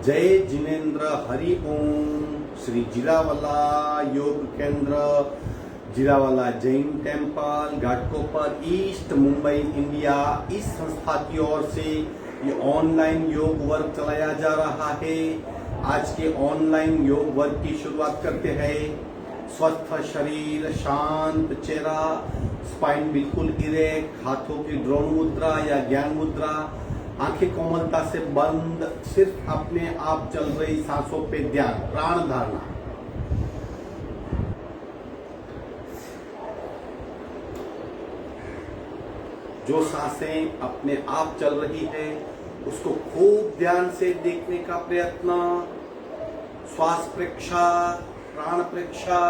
जय जिनेन्द्र हरि ओम। Shri Jirawala Yog Kendra, Jirawala Jain temple, Ghatkopar, east Mumbai, India, इस संस्था की ओर से ये ऑनलाइन योग वर्क चलाया जा रहा है। आज के ऑनलाइन योग वर्क की शुरुआत करते हैं। स्वस्थ शरीर, शांत चेहरा, स्पाइन बिल्कुल इरेक्ट, हाथों की ड्रोन मुद्रा या ज्ञान मुद्रा, आंखें कोमलता से बंद, सिर्फ अपने आप चल रही सांसों पे ध्यान, प्राण धारणा। जो सांसें अपने आप चल रही है उसको खूब ध्यान से देखने का प्रयत्न। श्वास प्रेक्षा, प्राण प्रेक्षा।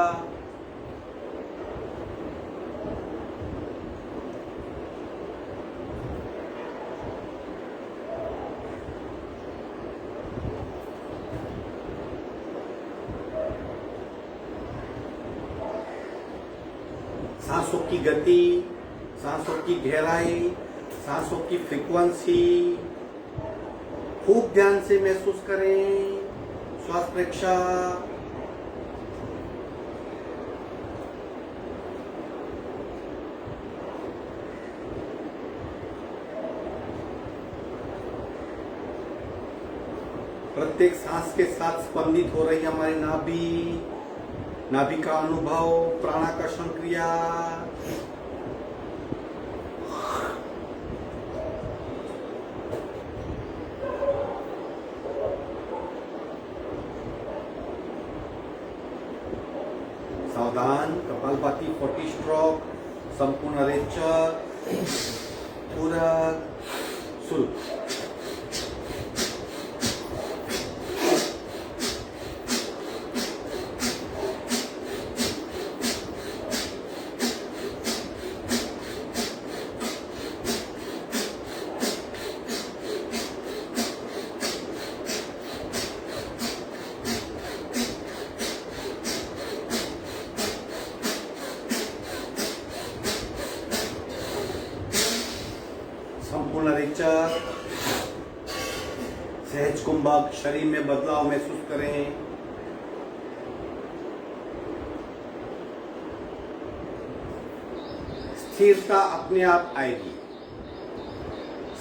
सांसों की गति, सांसों की गहराई, सांसों की फ्रीक्वेंसी खूब ध्यान से महसूस करें। श्वास प्रेक्षा। प्रत्येक सांस के साथ स्पंदित हो रही हमारी नाभि, नाभि का अनुभव, प्राणाकर्षण क्रिया। सावधान, कपालभाति 40 स्ट्रोक, संपूर्ण रेचक, पूरक, शुरू। संपूर्ण रेचक, सहज कुंभक, शरीर में बदलाव महसूस करें। स्थिरता अपने आप आएगी।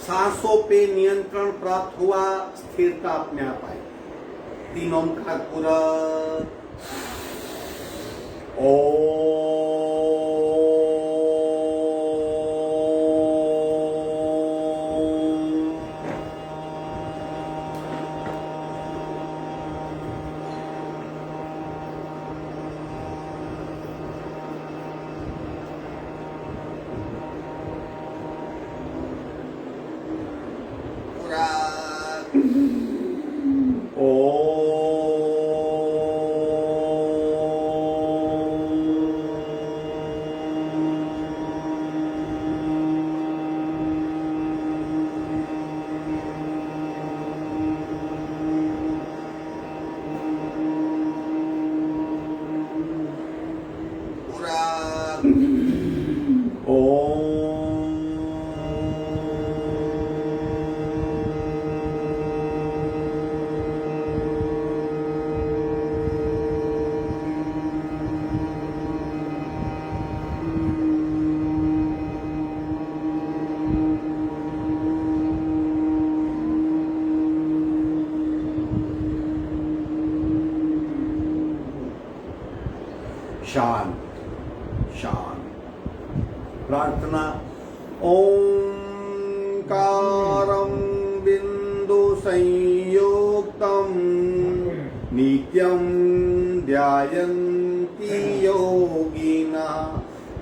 सांसों पे नियंत्रण प्राप्त हुआ, स्थिरता अपने आप आएगी। 3 ओंकार पूरक। ओम। शांत शांत। प्रार्थना। ओंकारं बिंदु संयुक्तं नित्यं ध्यायन्ति योगिनः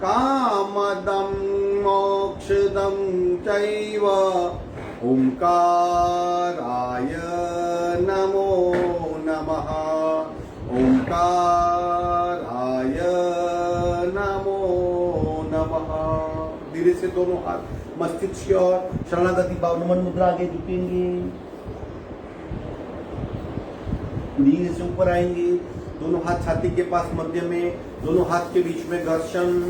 कामदं मोक्षदं चैव ओंकाराय नमो नमः। ओंकाराय नमो नमः। धीरे से दोनों हाथ मस्तिष्क की ओर, शरणागति भाव, नमन मुद्रा आगे झुकेंगे। धीरे से ऊपर आएंगे। दोनों हाथ छाती के पास मध्य में, दोनों हाथ के बीच में घर्षण।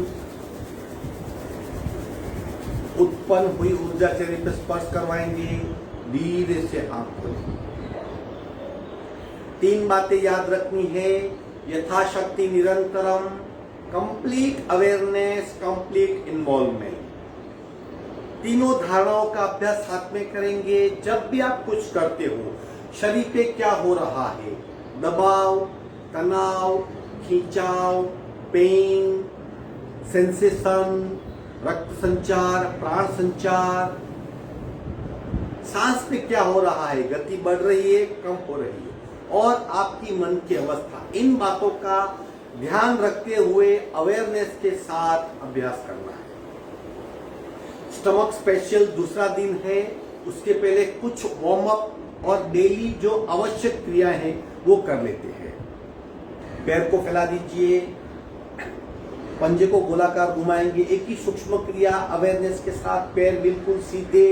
उत्पन्न हुई ऊर्जा चेहरे पर स्पर्श करवाएंगे। धीरे से आंख खोलें। तीन बातें याद रखनी है, यथाशक्ति निरंतरम, कंप्लीट अवेयरनेस, कंप्लीट इन्वॉल्वमेंट। तीनों धारणाओं का अभ्यास साथ में करेंगे। जब भी आप कुछ करते हो, शरीर पे क्या हो रहा है, दबाव, तनाव, खिंचाव, पेन, सेंसेशन, रक्त संचार, प्राण संचार, सांस पे क्या हो रहा है, गति बढ़ रही है, कम हो रही है, और आपकी मन की अवस्था, इन बातों का ध्यान रखते हुए अवेयरनेस के साथ अभ्यास करना है। स्टमक स्पेशल दूसरा दिन है, उसके पहले कुछ वार्म अप और डेली जो आवश्यक क्रियाएं हैं वो कर लेते हैं। पैर को फैला दीजिए, पंजे को गोलाकार घुमाएंगे, एक ही सूक्ष्म क्रिया अवेयरनेस के साथ। पैर बिल्कुल सीधे,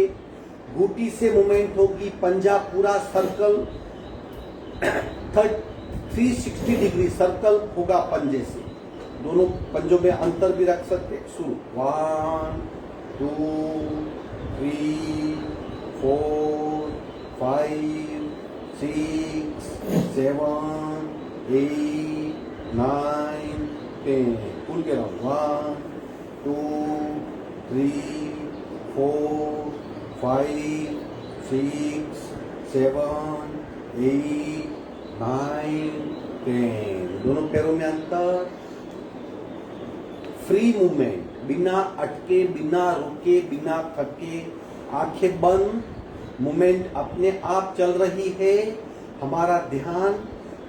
घुटी से मूवमेंट होगी, पंजा पूरा सर्कल 360 डिग्री सर्कल होगा पंजे से। दोनों पंजों में अंतर भी रख सकते। शुरू 1 2 3 4 5 6 7 8 9 10। पुल के राउंड 1 2 3 4 5 6 7 8 9 10। दोनों पैरों में अंतर, फ्री मूवमेंट, बिना अटके, बिना रुके, बिना थके, आंखें बंद, मूवमेंट अपने आप चल रही है। हमारा ध्यान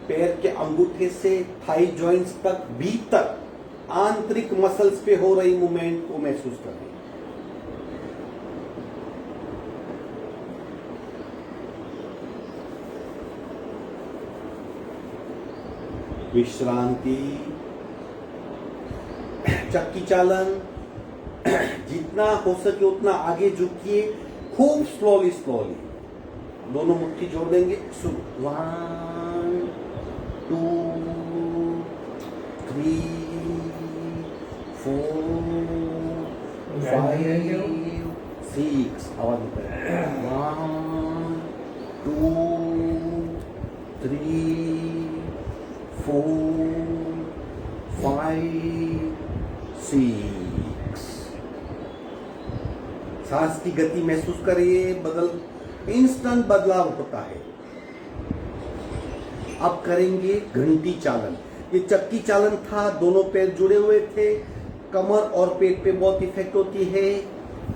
पैर के अंगूठे से थाई जॉइंट्स तक, भीतर आंतरिक मसल्स पे हो रही मूवमेंट को महसूस करें। विश्रांति, चक्की चालन, जितना हो सके उतना आगे झुकिए, खूब स्लोली स्लोली। दोनों मुट्ठी जोड़ देंगे। शुरू 1 2 3 4 5 6। आवाज निकले 1 2 3 4 5 6। सांस की गति महसूस करिए, इंस्टेंट बदलाव होता है। अब करेंगे घंटी चालन। ये चक्की चालन था, दोनों पैर जुड़े हुए थे, कमर और पेट पे बहुत इफेक्ट होती है।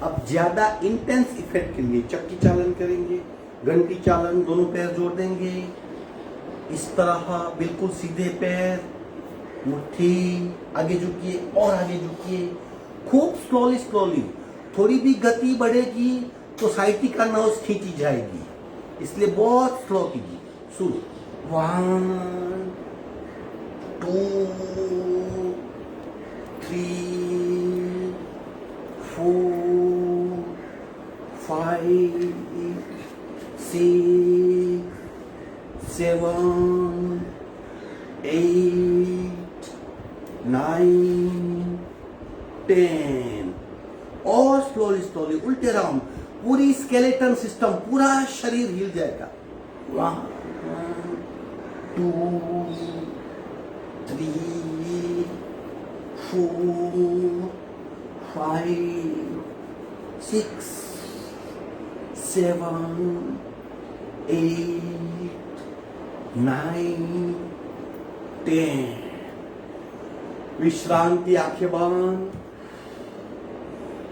अब ज्यादा इंटेंस इफेक्ट के लिए चक्की चालन करेंगे। घंटी चालन, दोनों पैर जोड़ देंगे इस तरह, बिल्कुल सीधे पैर, मुट्ठी आगे झुकिए और आगे झुकिए, खूब स्लोली स्लोली। थोड़ी भी गति बढ़ेगी तो साइटिका नर्व्स खींची जाएगी, इसलिए बहुत स्लो कीजिए। शुरू 1 2 3 4 5 6 7 8 9 10। और स्लोली स्लोली उल्टे राउंड, पूरी स्केलेटन सिस्टम, पूरा शरीर हिल जाएगा। 1 2 3 4 5 6 7 8 9 10। विश्रांति, आंखें बंद,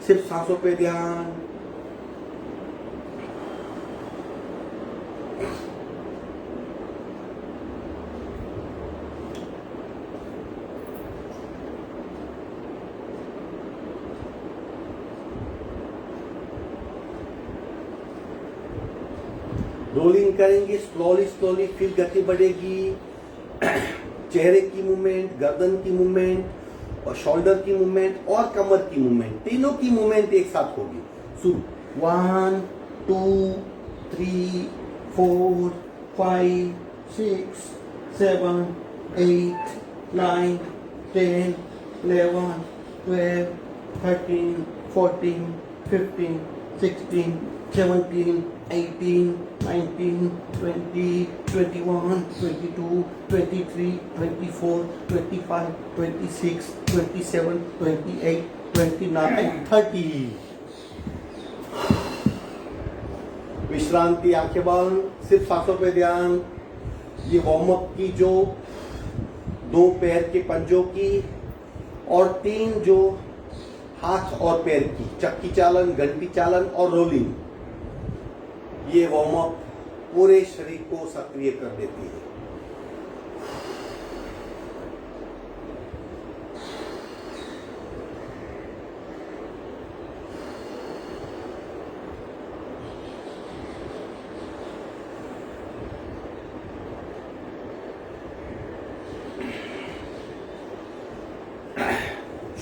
सिर्फ सांसों पे ध्यान। रोलिंग करेंगे स्लोली स्लोली, फिर गति बढ़ेगी। चेहरे की मूवमेंट, गर्दन की मूवमेंट और शोल्डर की मूवमेंट और कमर की मूवमेंट, तीनों की मूवमेंट एक साथ होगी। शुरू 1 2 3 4 5 6 7 8 9 10 11 12 13 14 15 16, 17, 18, 19, 20, 21, 22, 23, 24, 25, 26, 27, 28, 29, 30. विश्रांति, आंखें बंद, सिर्फ सांसों पे ध्यान. ये वार्म अप की जो 2 पैर के पंजों की और 3 जो हाथ और पैर की, चक्की चालन, घंटी चालन और रोलिंग, ये वार्म अप पूरे शरीर को सक्रिय कर देती है.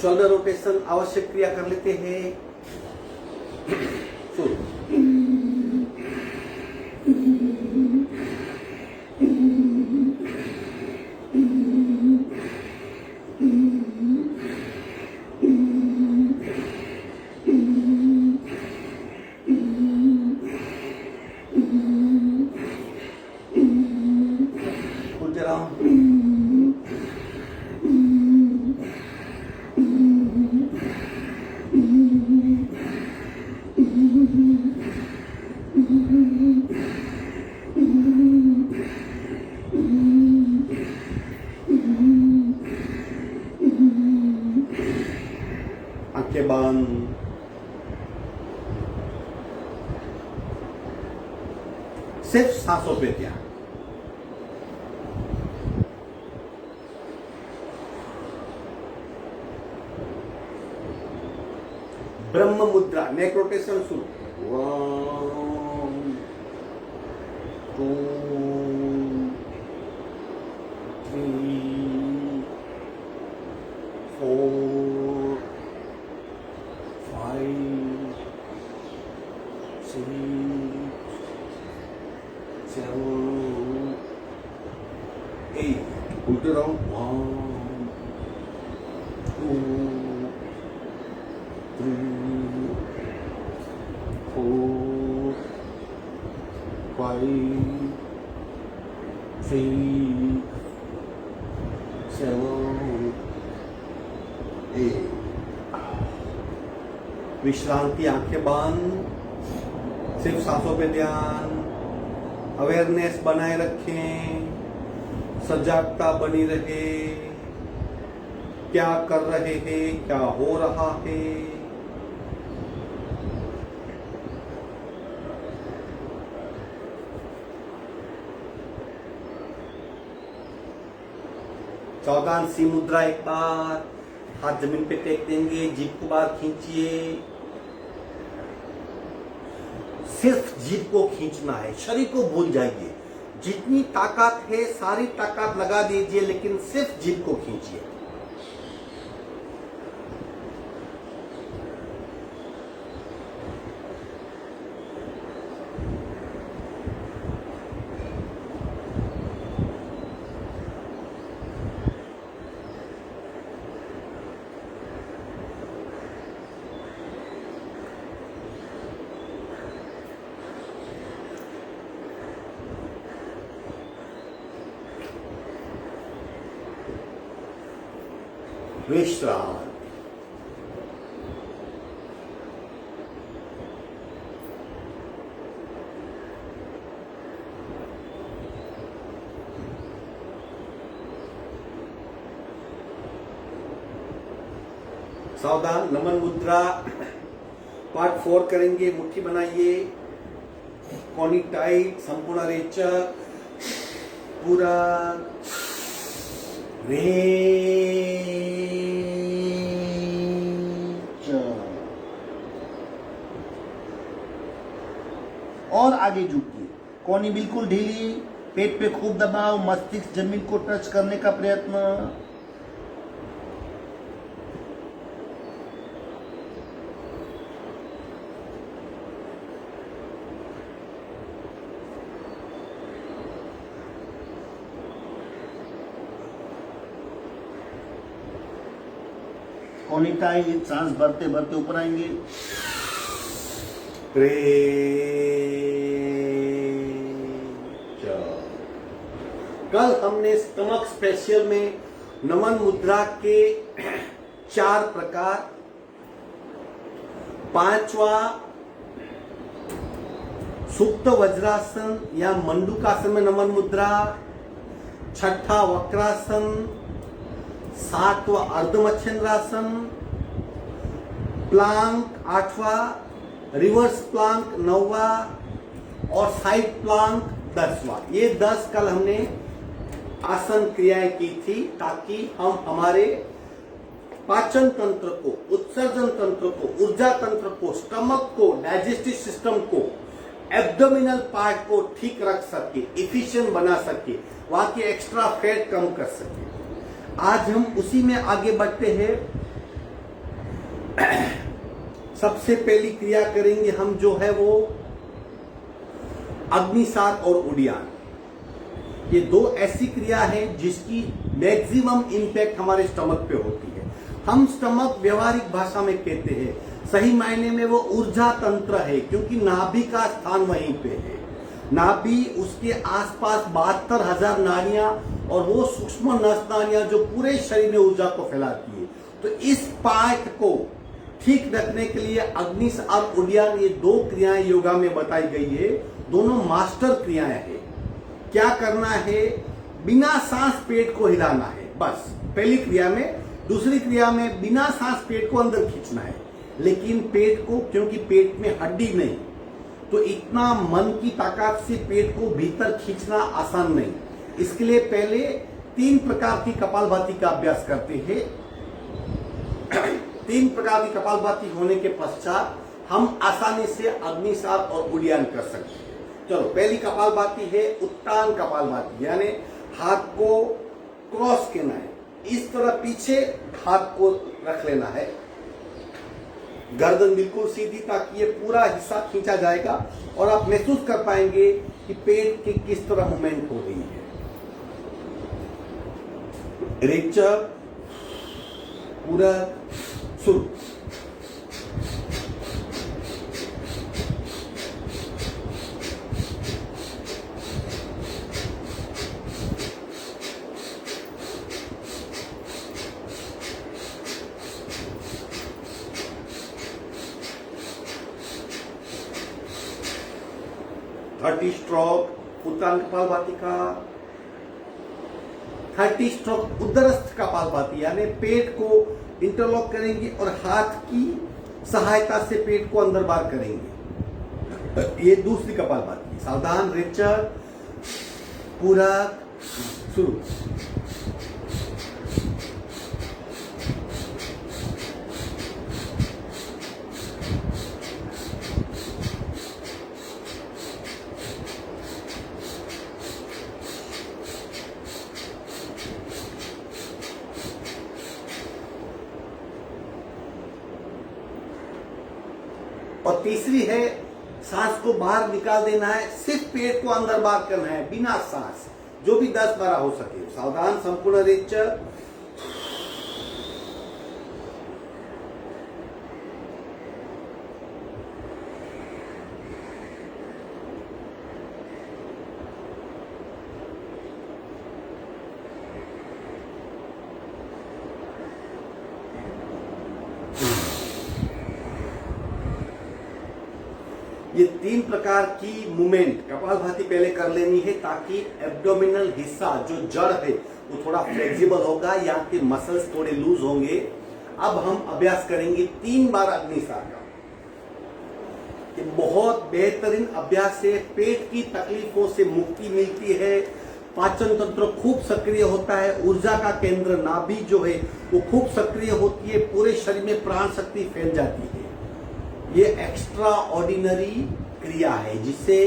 शोल्डर रोटेशन आवश्यक क्रिया कर लेते हैं. आंखें बंद. सिर्फ सांसों पे ध्यान. ब्रह्म मुद्रा, नेक रोटेशन शुरू. 1, 2, 3, 4, 5, 6, 7, 8. उल्टे राउंड. 1, 2, 3, 4, 5, 6, 7, 8. विश्रांति, आंखें बंद, सिर्फ सांसों पे ध्यान. अवेयरनेस बनाए रखें, सजागता बनी रहे. क्या कर रहे हैं, क्या हो रहा है. चौगानसी मुद्रा. एक बार हाथ जमीन पे टेक देंगे, जीभ को बाहर खींचिए. सिर्फ जीभ को खींचना है, शरीर को भूल जाइए. जितनी ताकत है सारी ताकत लगा दीजिए, लेकिन सिर्फ जीभ को खींचिए. विश्राम. सावधान. नमन मुद्रा पार्ट 4 करेंगे. मुट्ठी बनाइए, कोनी टाइट, संपूर्ण रेचक, पूरा और आगे झुकिए. कोनी बिल्कुल ढीली, पेट पे खूब दबाव, मस्तिष्क जमीन को टच करने का प्रयत्न. कोनी टाइट, सांस भरते भरते ऊपर आएंगे. कल हमने स्टमक स्पेशल में नमन मुद्रा के 4 प्रकार, 5वां सुप्त वज्रासन या मंडूकासन में नमन मुद्रा, 6ठा वक्रासन, 7वां अर्धमच्छिंद्रासन, प्लांक 8वां, रिवर्स प्लांक 9वां और साइड प्लांक 10वां। ये 10 कल हमने आसन क्रियाएं की थी ताकि हम हमारे पाचन तंत्र को, उत्सर्जन तंत्र को, ऊर्जा तंत्र को, स्टमक को, डाइजेस्टिव सिस्टम को, एब्डोमिनल पार्ट को ठीक रख सके, इफिशिएंट बना सके, वहां की एक्स्ट्रा फैट कम कर सके। आज हम उसी में आगे बढ़ते हैं। सबसे पहली क्रिया करेंगे हम जो है वो अग्निसार और उडियान। ये 2 ऐसी क्रिया है जिसकी मैक्सिमम इंपैक्ट हमारे स्टमक पे होती है। हम स्टमक व्यवहारिक भाषा में कहते हैं, सही मायने में वो ऊर्जा तंत्र है, क्योंकि नाभि का स्थान वहीं पे है। नाभि, उसके आसपास 72,000 नाड़ियां और वो सूक्ष्म नस नाड़ियां जो पूरे शरीर में ऊर्जा को फैलाती है। तो इस पार्ट को ठीक रखने के लिए अग्निसार और उडियान, ये 2 क्रियाएं योगा में बताई गई है। दोनों मास्टर क्रियाएं हैं। क्या करना है? बिना सांस पेट को हिलाना है, बस पहली क्रिया में। दूसरी क्रिया में बिना सांस पेट को अंदर खींचना है, लेकिन पेट को, क्योंकि पेट में हड्डी नहीं, तो इतना मन की ताकत से पेट को भीतर खींचना आसान नहीं। इसके लिए पहले 3 प्रकार की कपालभाति का अभ्यास करते हैं। 3 प्रकार की कपालभाति होने के पश्चात हम आसानी से अग्निसार और उडियान कर सकते हैं। चलो, पहली कपालभाति है उत्तान कपालभाति, यानी हाथ को क्रॉस करना है, इस तरह पीछे हाथ को रख लेना है, गर्दन बिल्कुल सीधी, ताकि ये पूरा हिस्सा खींचा जाएगा और आप महसूस कर पाएंगे कि पेट की किस तरह मूवमेंट हो रही है। रेचक, पूरा शुरू। थर्टी स्ट्रोक उत्तान कपालभाति का, 30 स्ट्रोक उदरस्थ कपालभाति, यानी पेट को इंटरलॉक करेंगे और हाथ की सहायता से पेट को अंदर बाहर करेंगे। ये दूसरी कपालभाति। सावधान, रेचक, पूरा शुरू। और तीसरी है सांस को बाहर निकाल देना है, सिर्फ पेट को अंदर बाहर करना है बिना सांस, जो भी 10-12 हो सके। सावधान, संपूर्ण रेचक, ये 3 प्रकार की मूवमेंट कपालभाति पहले कर लेनी है, ताकि एब्डोमिनल हिस्सा जो जड़ है वो थोड़ा फ्लेक्सिबल होगा, यहाँ के मसल्स थोड़े लूज होंगे। अब हम अभ्यास करेंगे 3 बार अग्निसार का। ये बहुत बेहतरीन अभ्यास है, पेट की तकलीफों से मुक्ति मिलती है, पाचन तंत्र खूब सक्रिय होता है, ऊर्जा का केंद्र नाभि जो है वो खूब सक्रिय होती है, पूरे शरीर में प्राण शक्ति फैल जाती है। ये एक्स्ट्रा ऑर्डिनरी क्रिया है जिसे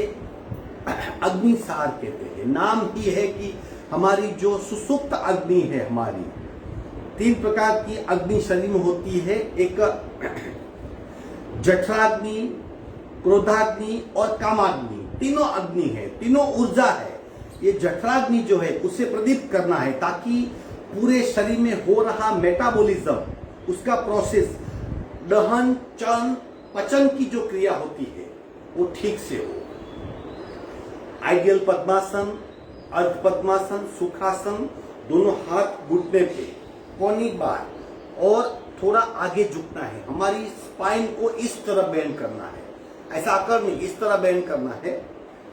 अग्निसार कहते हैं। नाम ही है कि हमारी जो सुसुप्त अग्नि है, हमारी 3 प्रकार की अग्नि शरीर में होती है। एक जठराग्नि, क्रोधाग्नि और कामाग्नि, तीनों अग्नि है, तीनों ऊर्जा है। ये जठराग्नि जो है उसे प्रदीप्त करना है, ताकि पूरे शरीर में हो रहा मेटाबॉलिज्म, उसका प्रोसेस, दहन, चन, पचन की जो क्रिया होती है वो ठीक से हो। आइडियल पद्मासन, अर्ध पद्मासन, सुखासन, दोनों हाथ घुटने पे, कोनिक बार, और थोड़ा आगे झुकना है। हमारी स्पाइन को इस तरह बेंड करना है, ऐसा आकर नहीं, इस तरह बेंड करना है।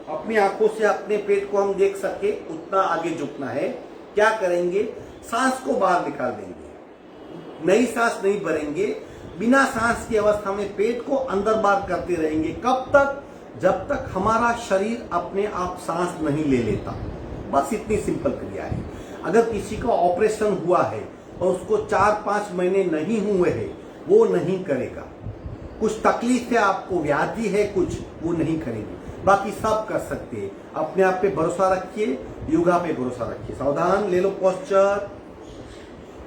अपनी आंखों से अपने पेट को हम देख सके उतना आगे झुकना है। क्या करेंगे, सांस को बाहर निकाल देंगे, नई सांस नहीं भरेंगे। बिना सांस की अवस्था में पेट को अंदर बाहर करते रहेंगे। कब तक, जब तक हमारा शरीर अपने आप सांस नहीं ले लेता। बस इतनी सिंपल क्रिया है। अगर किसी का ऑपरेशन हुआ है और उसको 4-5 महीने नहीं हुए हैं, वो नहीं करेगा। कुछ तकलीफ है आपको, व्याधि है कुछ, वो नहीं करेंगे। बाकी सब कर सकते हैं। अपने आप पे भरोसा रखिए, योगा पे भरोसा रखिए। सावधान, ले लो पोस्चर,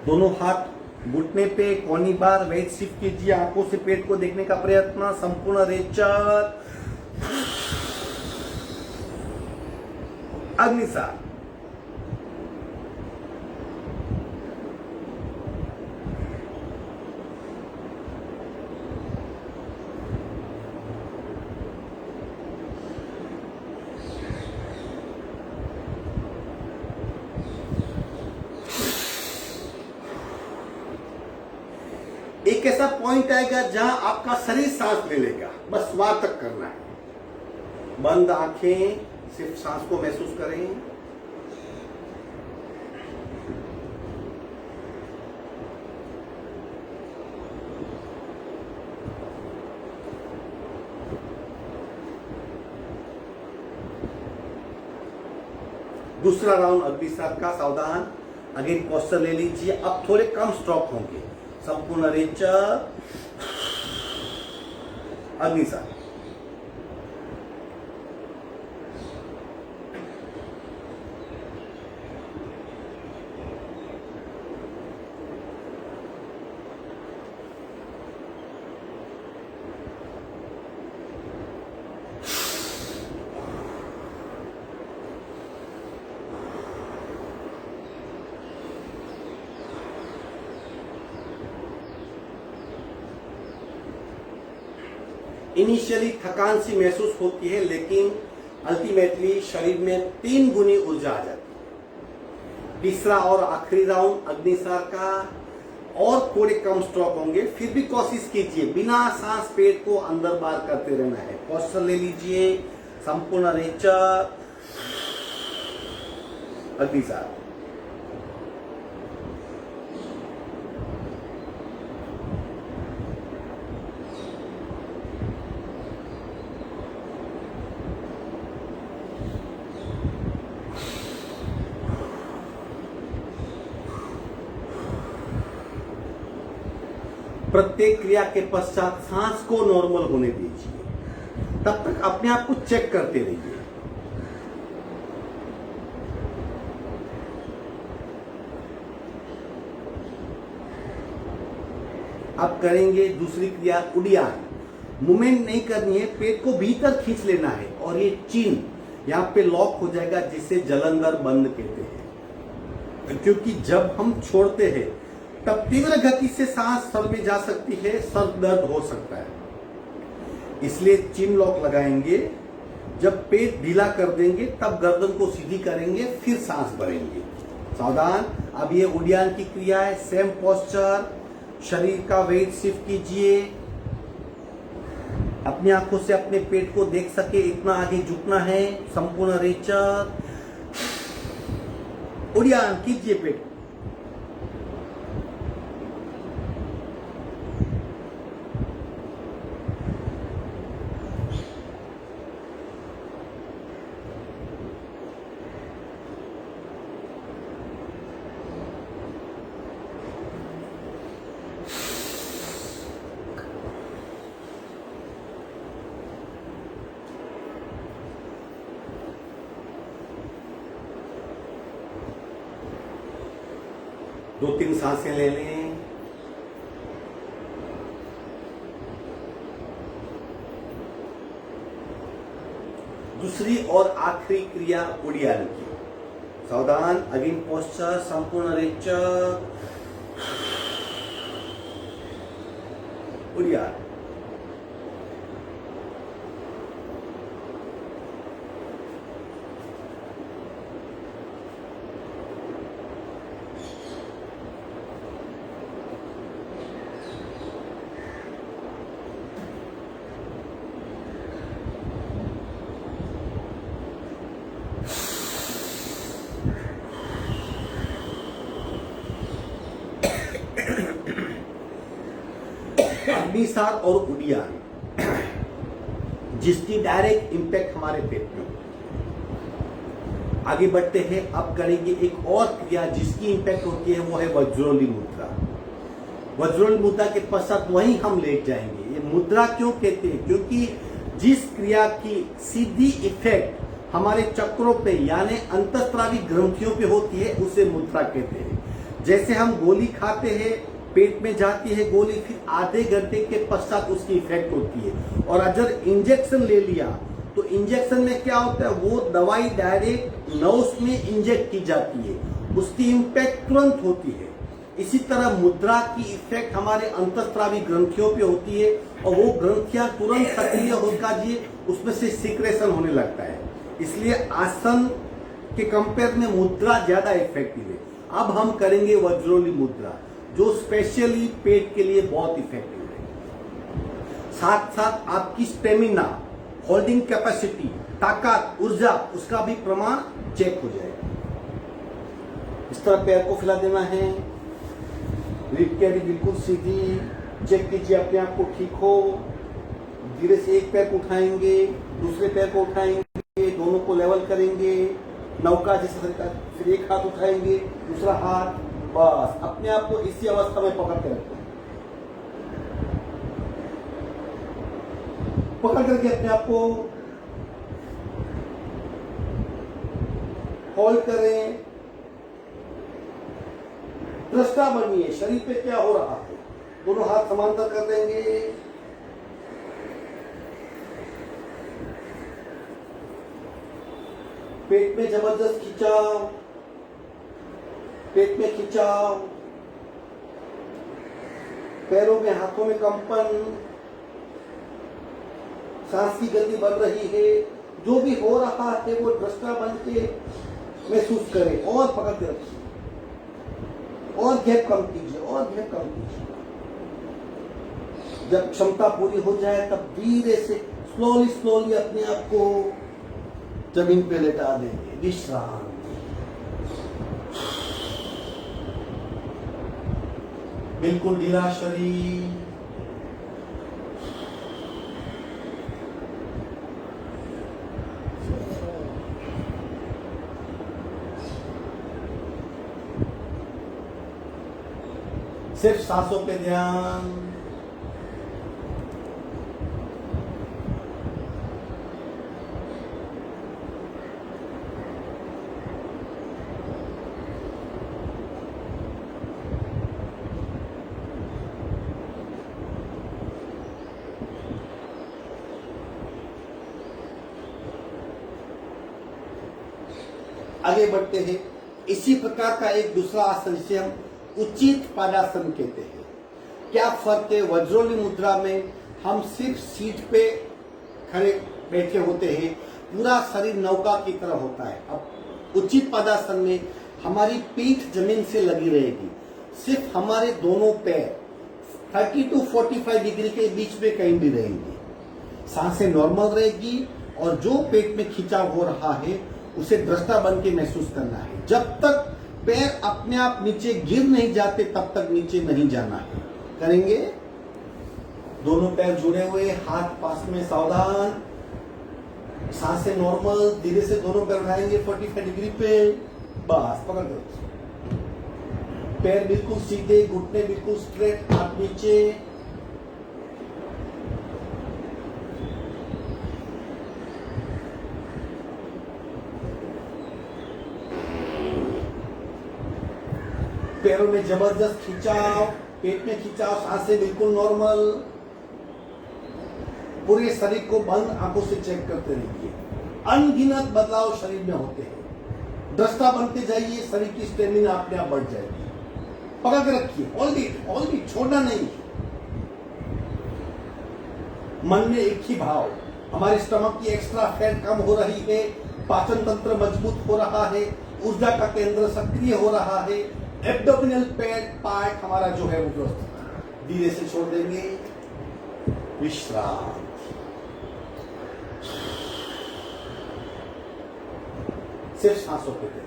दोनों हाथ घुटने पे, कोनी बार, वेट शिफ्ट कीजिए। आंखों से पेट को देखने का प्रयत्न, संपूर्ण रेचक, अग्निसार। एक ऐसा पॉइंट आएगा जहां आपका शरीर सांस ले लेगा, बस वहां तक करना है। बंद आंखें, सिर्फ सांस को महसूस करें। दूसरा राउंड अग्निसार का। सावधान, अगेन पोस्चर ले लीजिए। अब थोड़े कम स्ट्रोक होंगे। संपूर्ण रेचक, अग्निसार। इनिशियली थकान सी महसूस होती है, लेकिन अल्टीमेटली शरीर में 3 गुनी ऊर्जा आ जाती है। तीसरा और आखिरी राउंड अग्निसार का, और थोड़े कम स्ट्रोक होंगे। फिर भी कोशिश कीजिए, बिना सांस पेट को अंदर बाहर करते रहना है। पोस्चर ले लीजिए, संपूर्ण रेचक, अग्निसार। प्रत्येक क्रिया के पश्चात सांस को नॉर्मल होने दीजिए। तब तक अपने आप को चेक करते रहिए। अब करेंगे दूसरी क्रिया, उड़ियान। मूवमेंट नहीं करनी है, पेट को भीतर खींच लेना है, और ये चिन यहाँ पे लॉक हो जाएगा, जिसे जलंधर बंद कहते हैं। क्योंकि जब हम छोड़ते हैं तब तीव्र गति से सांस सर में जा सकती है, सर दर्द हो सकता है। इसलिए चिन लॉक लगाएंगे। जब पेट ढीला कर देंगे तब गर्दन को सीधी करेंगे, फिर सांस भरेंगे। सावधान, अब ये उड़ियान की क्रिया है। सेम पोस्चर, शरीर का वेट शिफ्ट कीजिए। अपनी आंखों से अपने पेट को देख सके इतना आगे झुकना है। संपूर्ण रेचक, उड़ियान कीजिए पेट। दो तीन सांसें ले लें। दूसरी और आखिरी क्रिया उड़ियान की। सावधान, अगेन पोस्चर, संपूर्ण रेचक, उड़ियान। अग्निसार और उडियान, जिसकी डायरेक्ट इंपैक्ट हमारे पेट में होती है। आगे बढ़ते हैं, अब करेंगे एक और क्रिया जिसकी इंपैक्ट होती है, वो है वज्रोली मुद्रा। वज्रोली मुद्रा के पश्चात वहीं हम ले जाएंगे। ये मुद्रा क्यों कहते हैं? क्योंकि जिस क्रिया की सीधी इफेक्ट हमारे चक्रों पे यानी अंतःस्रावी ग्रंथियों पे होती है, उसे मुद्रा कहते हैं। जैसे हम गोली खाते हैं, पेट में जाती है गोली, फिर आधे घंटे के पश्चात उसकी इफेक्ट होती है। और अगर इंजेक्शन ले लिया तो इंजेक्शन में क्या होता है, वो दवाई डायरेक्ट नर्व्स में इंजेक्ट की जाती है, उसकी इंपैक्ट तुरंत होती है। इसी तरह मुद्रा की इफेक्ट हमारे अंतःस्रावी ग्रंथियों पे होती है और वो ग्रंथियां तुरंत सक्रिय होकर जी उसमें से सिक्रेशन होने लगता है। इसलिए आसन के कंपेयर में मुद्रा ज्यादा इफेक्टिव है। अब हम करेंगे वज्रोली मुद्रा, जो स्पेशली पेट के लिए बहुत इफेक्टिव है। साथ साथ आपकी स्टेमिना, होल्डिंग कैपेसिटी, ताकत, ऊर्जा, उसका भी प्रमाण चेक हो जाएगा। इस तरह पैर को फैला देना है, रिप कैरी बिल्कुल सीधी, चेक कीजिए अपने आप को ठीक हो। धीरे से एक पैर को उठाएंगे, दूसरे पैर को उठाएंगे, दोनों को लेवल करेंगे, नौका जैसा तरीका। फिर एक हाथ उठाएंगे, दूसरा हाथ, बस अपने आप को इसी अवस्था में पकड़ के रखें। पकड़ करके अपने आप को होल्ड करें। दृष्टा बनिए, शरीर पे क्या हो रहा है। दोनों हाथ समांतर कर देंगे, पेट में जबरदस्त खिंचाव, पेट में खिंचाव, पैरों में, हाथों में कंपन, सांस की गति बढ़ रही है। जो भी हो रहा है वो दृष्टा बन के महसूस करें और पकड़ के रखिए और गैप कम कीजिए और गैप कम कीजिए। जब क्षमता पूरी हो जाए तब धीरे से स्लोली अपने आप को जमीन पे लेटा देंगे। विश्राम, बिल्कुल ढीला शरीर, सिर्फ सांसों पे ध्यान। आगे बढ़ते हैं। इसी प्रकार का एक दूसरा आसन जिसे हम उचित पादासन कहते हैं। क्या फर्क है? वज्रोली मुद्रा में हम सिर्फ सीट पे खड़े बैठे होते हैं, पूरा शरीर नौका की तरह होता है। अब उचित पादासन में हमारी पीठ जमीन से लगी रहेगी, सिर्फ हमारे दोनों पैर 30 to 45 डिग्री के बीच में कहीं भी रहेंगे। सांसें नॉर्मल रहेगी और जो पेट में खिंचाव हो रहा है उसे दृष्टा बन के महसूस करना है। जब तक पैर अपने आप नीचे गिर नहीं जाते तब तक नीचे नहीं जाना है। करेंगे, दोनों पैर जुड़े हुए, हाथ पास में, सावधान, सांसें नॉर्मल, धीरे से दोनों पैर उठाएंगे 45 डिग्री पे, बस पकड़ कर। पैर बिल्कुल सीधे, घुटने बिल्कुल स्ट्रेट, हाथ नीचे। पैरों में जबरदस्त खिंचाव, पेट में खिंचाव, सांसें बिल्कुल नॉर्मल। पूरे शरीर को बंद आंखों से चेक करते रहिए। अनगिनत बदलाव शरीर में होते हैं। दृष्टा बनते जाइए, शरीर की स्टेमिना अपने आप बढ़ जाएगी। पकड़ के रखिए, ऑलरेडी छोड़ना नहीं। मन में एक ही भाव, हमारे स्टमक की एक्स्ट्रा फैट कम हो रही है, पाचन तंत्र मजबूत हो रहा है, ऊर्जा का केंद्र सक्रिय हो रहा है, एब्डोमिनल पार्ट हमारा जो है वो ग्रोथ। धीरे से छोड़ देंगे, विश्राम। सिर्फ सांसों पे दें।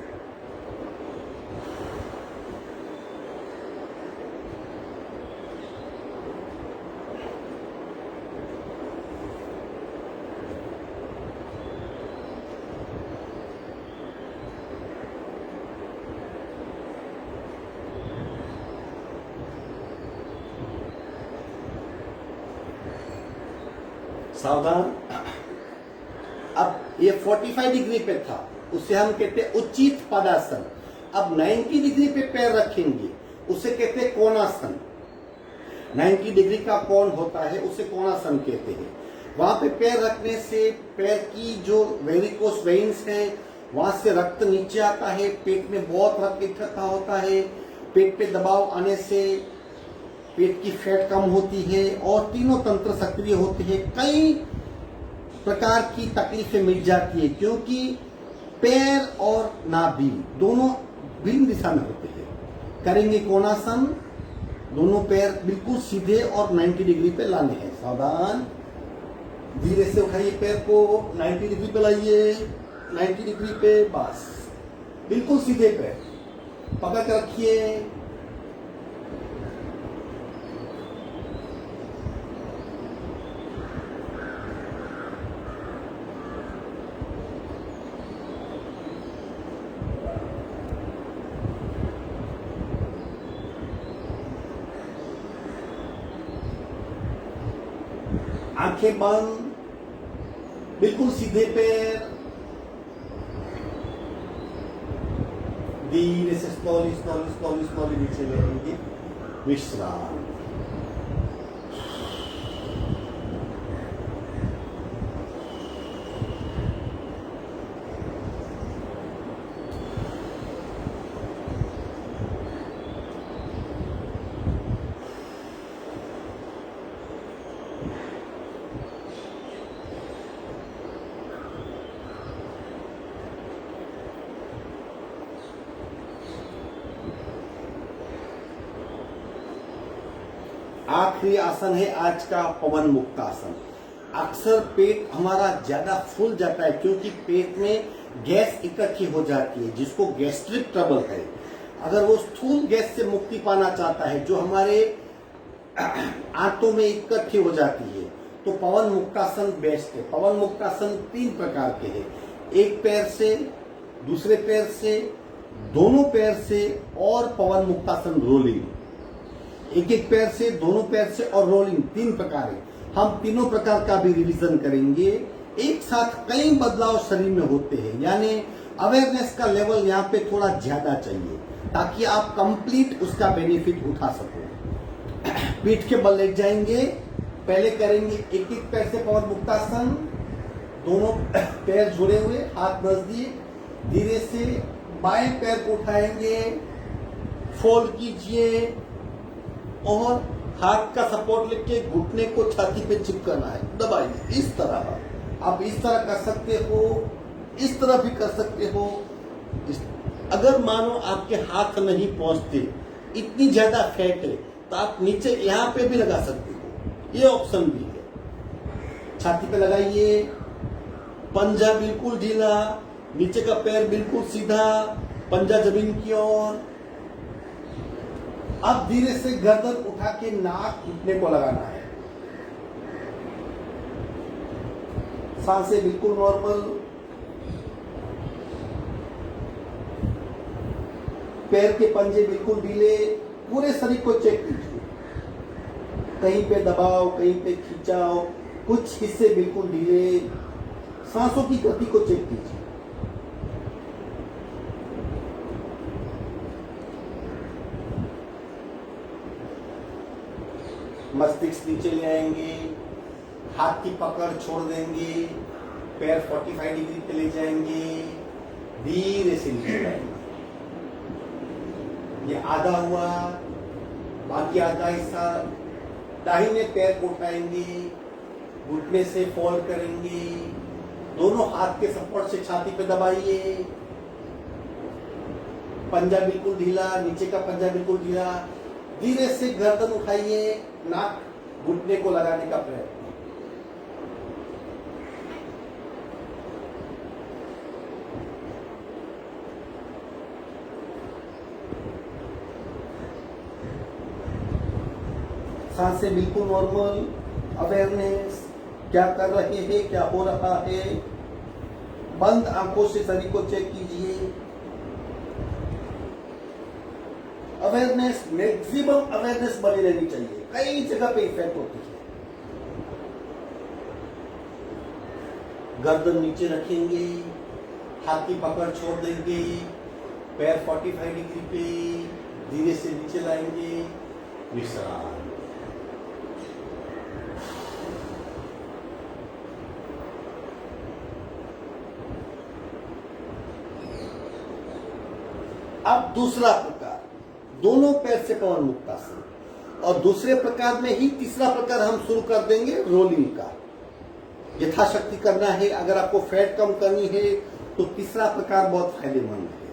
सावधान। अब ये 45 डिग्री पे था, उसे हम कहते हैं उचित पदासन। अब 90 डिग्री पे पैर रखेंगे, उसे कहते हैं कोणासन। 90 डिग्री का कोण होता है, उसे कोणासन कहते हैं। वहां पे पैर रखने से पैर की जो वेरिकोस वेन्स है वहां से रक्त नीचे आता है, पेट में बहुत रक्त इकट्ठा होता है, पेट पे दबाव आने से पेट की फैट कम होती है और तीनों तंत्र सक्रिय होते हैं। कई प्रकार की तकलीफें मिट जाती है, क्योंकि पैर और नाभि दोनों भिन्न दिशा में होते हैं। करेंगे कोणासन, दोनों पैर बिल्कुल सीधे और 90 डिग्री पे लाने हैं। सावधान, धीरे से उठाइए पैर को, 90 डिग्री पे लाइए, 90 डिग्री पे, बस बिल्कुल सीधे पैर पकड़ के रखिए। आंखें बंद, बिल्कुल सीधे पैर, धीरे से स्लोली स्लोली स्लोली स्लोली नीचे लेंगे। विश्राम। आखिरी आसन है आज का, पवन मुक्त आसन। अक्सर पेट हमारा ज्यादा फूल जाता है, क्योंकि पेट में गैस इकट्ठी हो जाती है, जिसको गैस्ट्रिक ट्रबल है। अगर वो स्थूल गैस से मुक्ति पाना चाहता है, जो हमारे आंतों में इकट्ठी हो जाती है, तो पवन मुक्तासन बेस्ट है। पवन मुक्तासन 3 प्रकार के हैं, एक पैर से, दूसरे पैर से, दोनों पैर से और पवन मुक्तासन रोलिंग। एक एक पैर से, दोनों पैर से और रोलिंग, 3 प्रकार है। हम तीनों प्रकार का भी रिवीजन करेंगे। एक साथ कई बदलाव शरीर में होते हैं, यानी अवेयरनेस का लेवल यहाँ पे थोड़ा ज्यादा चाहिए, ताकि आप कंप्लीट उसका बेनिफिट उठा सको। पीठ के बल लेट जाएंगे, पहले करेंगे एक एक पैर से पवन मुक्तासन, दोनों पैर जुड़े हुए, हाथ नजदीक। धीरे से बाएं पैर को उठाएंगे, फोल्ड कीजिए और हाथ का सपोर्ट लेके घुटने को छाती पे चिपकाना है, दबाइए इस तरह। आप इस तरह कर सकते हो, इस तरह भी कर सकते हो। अगर मानो आपके हाथ नहीं पहुंचते, इतनी ज्यादा फैट है, तो आप नीचे यहाँ पे भी लगा सकते हो, ये ऑप्शन भी है। छाती पे लगाइए, पंजा बिल्कुल ढीला, नीचे का पैर बिल्कुल सीधा, पंजा जमीन की ओर। अब धीरे से गर्दन उठा के नाक घुटने को लगाना है। सांसें बिल्कुल नॉर्मल, पैर के पंजे बिल्कुल ढीले। पूरे शरीर को चेक कीजिए, कहीं पे दबाव, कहीं पे खिंचाव, कुछ हिस्से बिल्कुल ढीले। सांसों की गति को चेक कीजिए। मस्तिष्क नीचे ले आएंगे, हाथ की पकड़ छोड़ देंगे, पैर 45 डिग्री पे ले जाएंगे, धीरे से नीचे लाएंगे। ये आधा हुआ, बाकी आधा हिस्सा दाहिने पैर को उठाएंगे, घुटने से फोल्ड करेंगे, दोनों हाथ के सपोर्ट से छाती पे दबाइए। पंजा बिल्कुल ढीला, नीचे का पंजा बिल्कुल ढीला। धीरे से गर्दन उठाइए, नाक घुटने को लगाने का प्रयत्न। सांसें बिल्कुल नॉर्मल, अवेयरनेस, क्या कर रहे हैं, क्या हो रहा है। बंद आंखों से शरीर को चेक कीजिए। अवेयरनेस, मैक्सिमम अवेयरनेस बनी रहनी चाहिए, कई जगह पे इफेक्ट होती है। गर्दन नीचे रखेंगे, हाथ की पकड़ छोड़ देंगे, पैर 45 डिग्री पे धीरे से नीचे लाएंगे, विश्राम। अब दूसरा प्रकार, दोनों पैर से पवन मुक्तासन, और दूसरे प्रकार में ही तीसरा प्रकार हम शुरू कर देंगे रोलिंग का। यथाशक्ति करना है। अगर आपको फैट कम करनी है तो तीसरा प्रकार बहुत फायदेमंद है।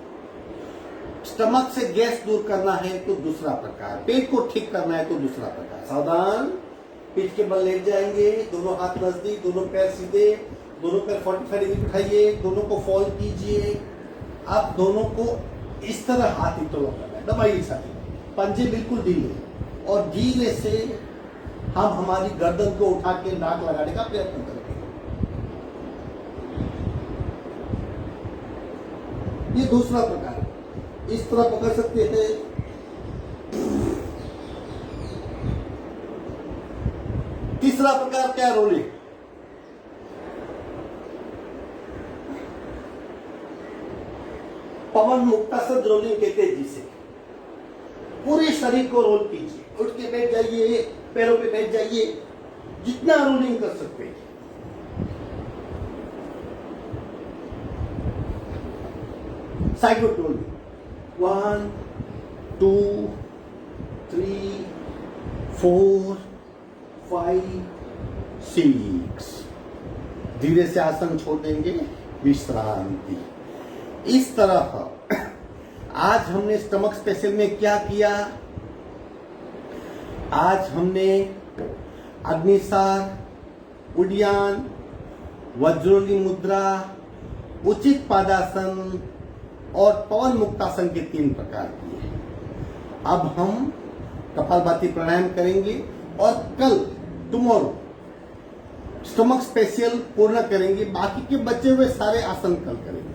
स्टमक से गैस दूर करना है तो दूसरा प्रकार, पेट को ठीक करना है तो दूसरा प्रकार। सावधान, पीठ के बल लेट जाएंगे, दोनों हाथ नजदीक, दोनों पैर सीधे, दोनों पैर 45 डिग्री उठाइए, दोनों को फोल्ड कीजिए। आप दोनों को इस तरह हाथ इंटरलॉक करना है, दबाइए छाती, पंजे बिल्कुल ढीले, और धीरे से हम हमारी गर्दन को उठा के नाक लगाने का प्रयत्न करेंगे। ये दूसरा प्रकार है। इस तरह पकड़ सकते हैं। तीसरा प्रकार क्या है? रोलिंग। पवन मुक्तासन रोलिंग कहते हैं जिसे। पूरे शरीर को रोल कीजिए, उठ के बैठ जाइए, पैरों पे बैठ जाइए, जितना रोलिंग कर सकते हैं। Side rolling, 1 2 3 4 5 6। धीरे से आसन छोड़ देंगे, विश्रांति। इस तरह आज हमने स्टमक स्पेशल में क्या किया? आज हमने अग्निसार, उड्डयन, वज्रोली मुद्रा, उचित पादासन और पवन मुक्तासन के 3 प्रकार किए। अब हम कपालभाति प्राणायाम करेंगे और कल टुमारो स्टमक स्पेशल पूर्ण करेंगे। बाकी के बचे हुए सारे आसन कल करेंगे।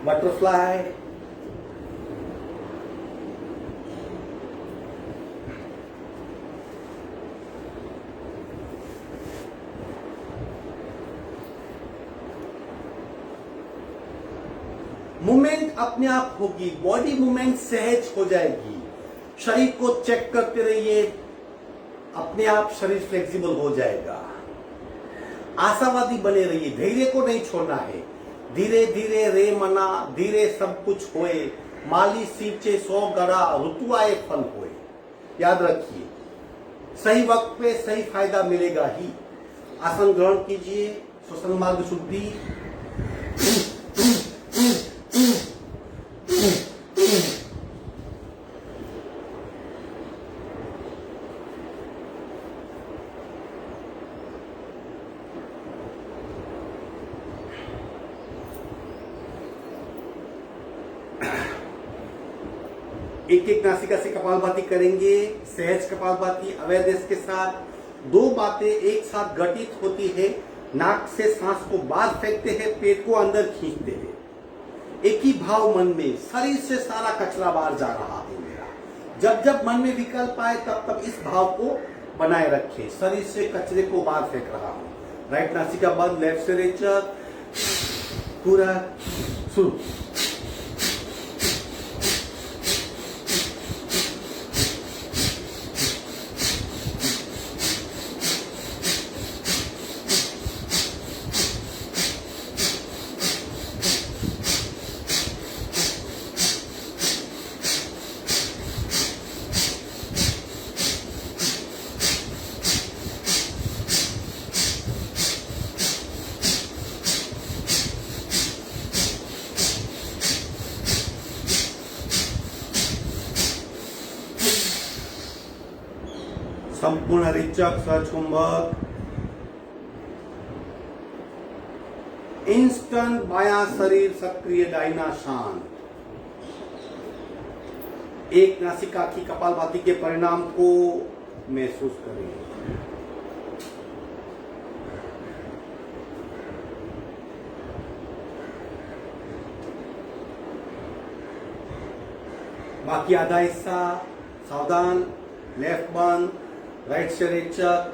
बटरफ्लाई, मूवमेंट अपने आप होगी, बॉडी मूवमेंट सहज हो जाएगी। शरीर को चेक करते रहिए, अपने आप शरीर फ्लेक्सिबल हो जाएगा। आशावादी बने रहिए, धैर्य को नहीं छोड़ना है। धीरे धीरे रे मना, धीरे सब कुछ होए, माली सींचे 100 गड़ा, ऋतु आए फल होए। याद रखिए, सही वक्त पे सही फायदा मिलेगा ही। आसन ग्रहण कीजिए, श्वसन मार्ग शुद्धि। एक एक नासिका से कपालभाति करेंगे। सहज कपालभाति अवेयरनेस के साथ। 2 बातें एक साथ घटित होती है। नाक से सांस को बाहर फेंकते हैं, पेट को अंदर खींचते हैं। एक ही भाव मन में, शरीर से सारा कचरा बाहर जा रहा है मेरा। जब जब मन में विकल्प आए तब तब इस भाव को बनाए रखें, शरीर से कचरे को बाहर फेंक रहा हूं। राइट नासिका बंद, लेफ्ट से रेचक, पूरा शुरू। संपूर्ण रेचक, सहकुंभक, इंस्टेंट बायां शरीर सक्रिय, दाहिना शांत। एक नासिका की कपालभाति के परिणाम को महसूस करें। बाकी आधा हिस्सा सावधान, लेफ्ट बंद, राइट से रेचक।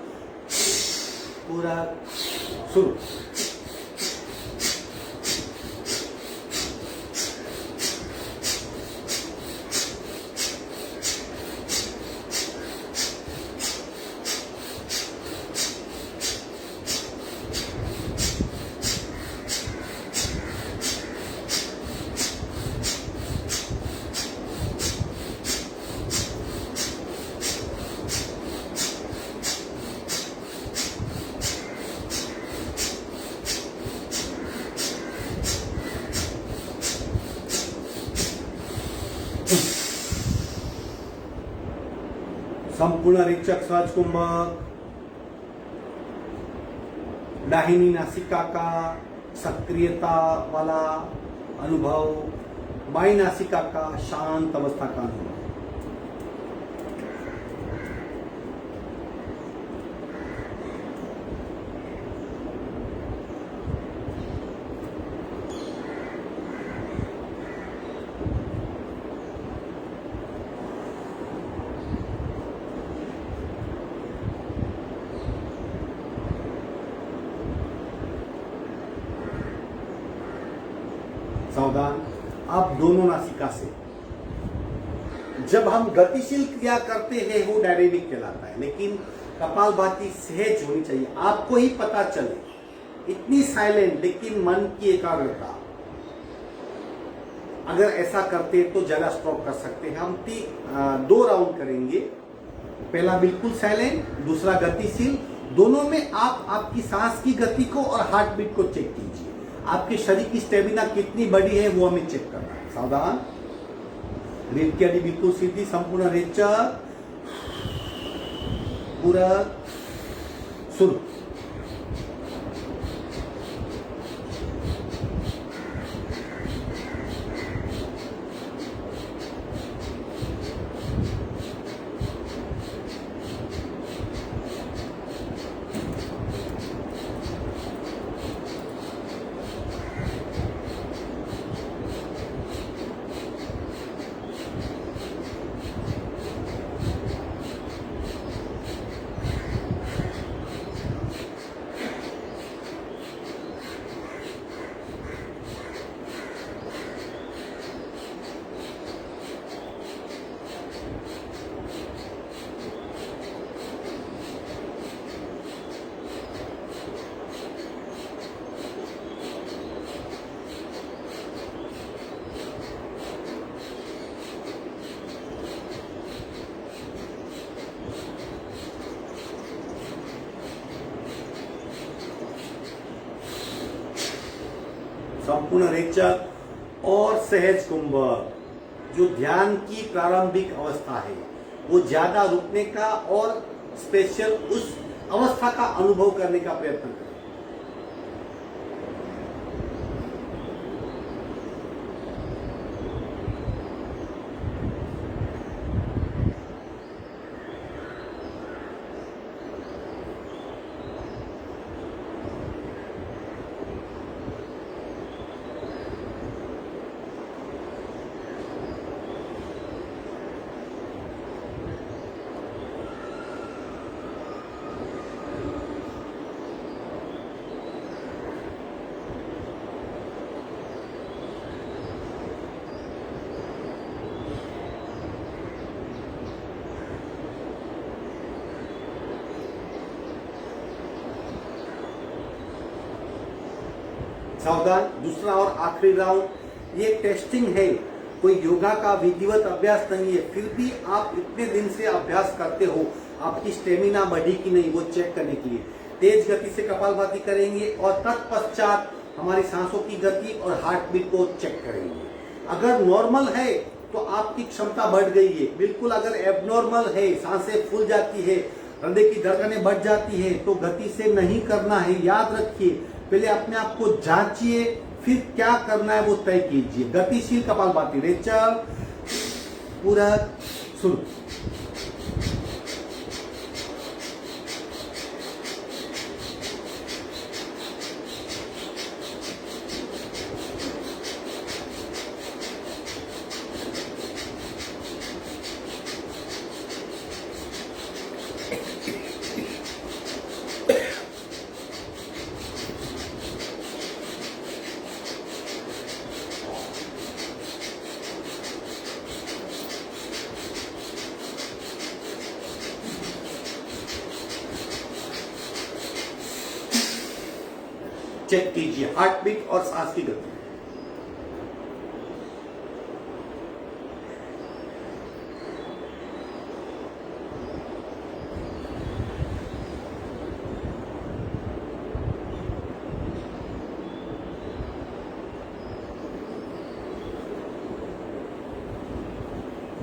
पूरा शुरू। संपूर्ण रेचक सहज कुंभक, दाहिनी नासिका का सक्रियता वाला अनुभव, बाई नासिका का शांत अवस्था का अनुभव। सावधान, आप दोनों नासिका से जब हम गतिशील क्रिया करते हैं वो डायनेमिक कहलाता है, लेकिन कपालभाति सहज होनी चाहिए, आपको ही पता चले, इतनी साइलेंट लेकिन मन की एकाग्रता। अगर ऐसा करते तो ज्यादा स्ट्रोक कर सकते हैं। हम 2 राउंड करेंगे, पहला बिल्कुल साइलेंट, दूसरा गतिशील। दोनों में आप आपकी सांस की गति को और हार्ट बीट को चेक कीजिए, आपके शरीर की स्टेमिना कितनी बड़ी है वो हमें चेक करना है। सावधान, रीढ़ की हड्डी बिल्कुल सीधी, संपूर्ण रेचक, पूरा शुरू। संपूर्ण रेचक और सहज कुंभक, जो ध्यान की प्रारंभिक अवस्था है वो ज्यादा रुकने का और स्पेशल उस अवस्था का अनुभव करने का प्रयत्न करें। सावधान, दूसरा और आखिरी राउंड। ये टेस्टिंग है, कोई योगा का विधिवत अभ्यास नहीं है, फिर भी आप इतने दिन से अभ्यास करते हो, आपकी स्टेमिना बढ़ी कि नहीं वो चेक करने के लिए तेज गति से कपालभाति करेंगे और तत्पश्चात हमारी सांसों की गति और हार्ट बीट को चेक करेंगे। अगर नॉर्मल है तो आपकी क्षमता बढ़ गई है, बिल्कुल अगर एबनॉर्मल है, सांसें फूल जाती है, हृदय की धड़कनें बढ़ जाती है, तो गति से नहीं करना है। याद रखिए, पहले अपने आप को जांचिए, फिर क्या करना है वो तय कीजिए। गतिशील कपालभाति, रेचक, पूरा शुरू। चेक कीजिए हार्ट बीट और सांस की गति।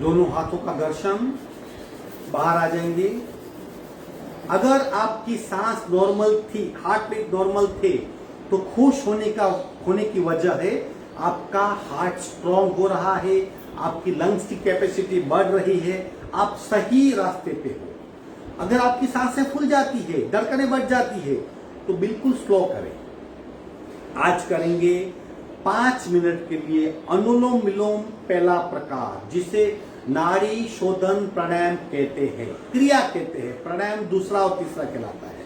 दोनों हाथों का घर्षण बाहर आ जाएंगे। अगर आपकी सांस नॉर्मल थी, हार्ट बीट नॉर्मल थे, तो खुश होने की वजह है आपका हार्ट स्ट्रांग हो रहा है, आपकी लंग्स की कैपेसिटी बढ़ रही है, आप सही रास्ते पे हो। अगर आपकी सांसें फूल जाती है, धड़कनें बढ़ जाती है, तो बिल्कुल स्लो करें। आज करेंगे 5 मिनट के लिए अनुलोम विलोम पहला प्रकार, जिसे नाड़ी शोधन प्राणायाम कहते हैं, क्रिया कहते हैं। प्राणायाम दूसरा और तीसरा कहलाता है।